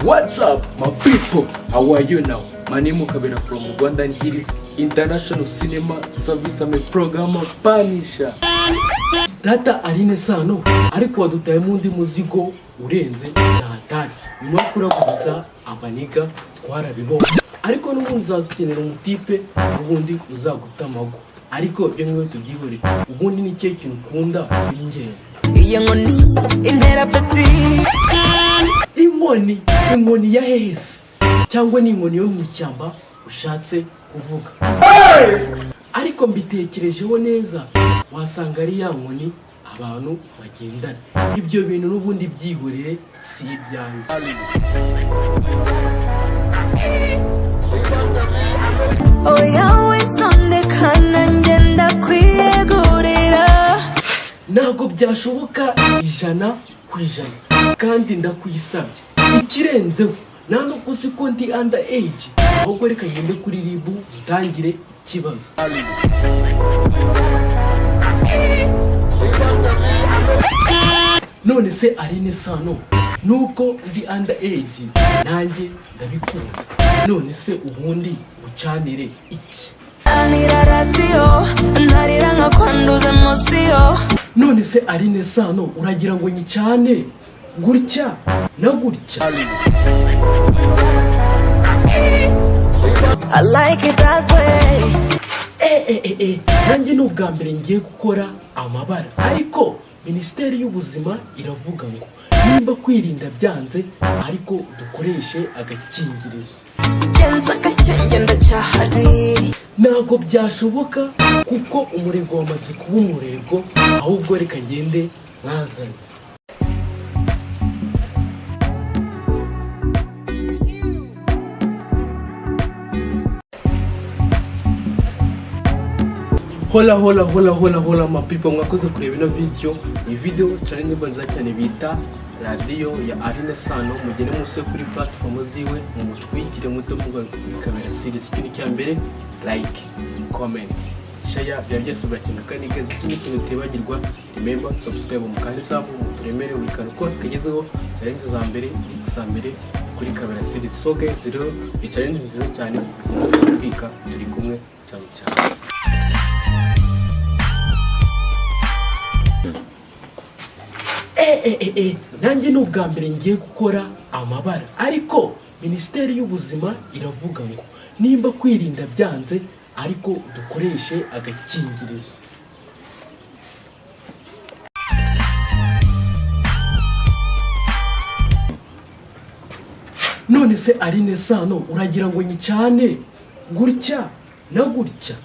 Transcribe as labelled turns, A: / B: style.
A: What's up, my people? How are you now? My name is KABERA from Rwanda, and it is International Cinema Service. I'm a programmer Panisha. Data arine sano, ariko wadutaye mundi muzigo urenze natari. Nyuma kuraguza abaniga twarabibona. Ariko n'umuntu uzazikenera umutipe ubundi uzagutamago. Ariko byo mwe tubyihore. Ubundi ni cyo kintu ukunda ingene.
B: Iyo nkoni intera peti.
A: Inkoni ya hehese cyangwa ni inkoni yo mu ishyamba ushatse kuvuga. Ariko mbitekerejeho neza wasanga ari ya nkoni abantu bagendana. Ibyo bintu n'ubundi byihorere si ibyanjye.
B: Oya Sunday kana ngenda kwiyegurira.
A: Ntabwo byashoboka 100% kandi ndakwisabye. Ikirenzeho nta no kusiko ndi under age, ahubwo reka ngende kuri ribu utangire ikibazo. None se arine sano nuko ndi under age nanjye ndabikunda. None se ubundi ucanire iki?
B: Anira radiyo ntarira nka kwanduza emosiyo.
A: None se arine sano uragira ngo nyicane gutya na gutya?
B: I like it that way.
A: Nanjye n'ubwa mbere ngiye gukora amabara, ariko Minisiteri y'Ubuzima iravuga ngo nimba kwirinda byanze ariko dukoreshe agakingirizo.
B: Genza gakenge ndacyahari.
A: Ntabwo byashoboka kuko umurego wamaze kuba umurego, ahubwo reka ngende mwazanye. Hola my people, mwakoze kureba ino video. Iyi video challenge banza cyane bita Radiyo ya Arine Sano. Mugene muse kuri platform ziwe mutwikire muto muga kuri KABERA series. Ikintu cya mbere like, comment, share, byose birakenewe kandi gazi ikintu tebagirwa. Remember subscribe mukandi sabo muturemere buri kantu kose kagezeho. Challenge za mbere kuri KABERA series. So guys, rero challenge nziza cyane zimutwika turi kumwe cyane. Nanjye n'ubwa mbere ngiye gukora amabara, ariko Minisiteri y'Ubuzima iravuga ngo nimba kwirinda byanze ariko dukoreshe agakingirizo. None se arine sano uragira ngo nyicane gutya na gutya?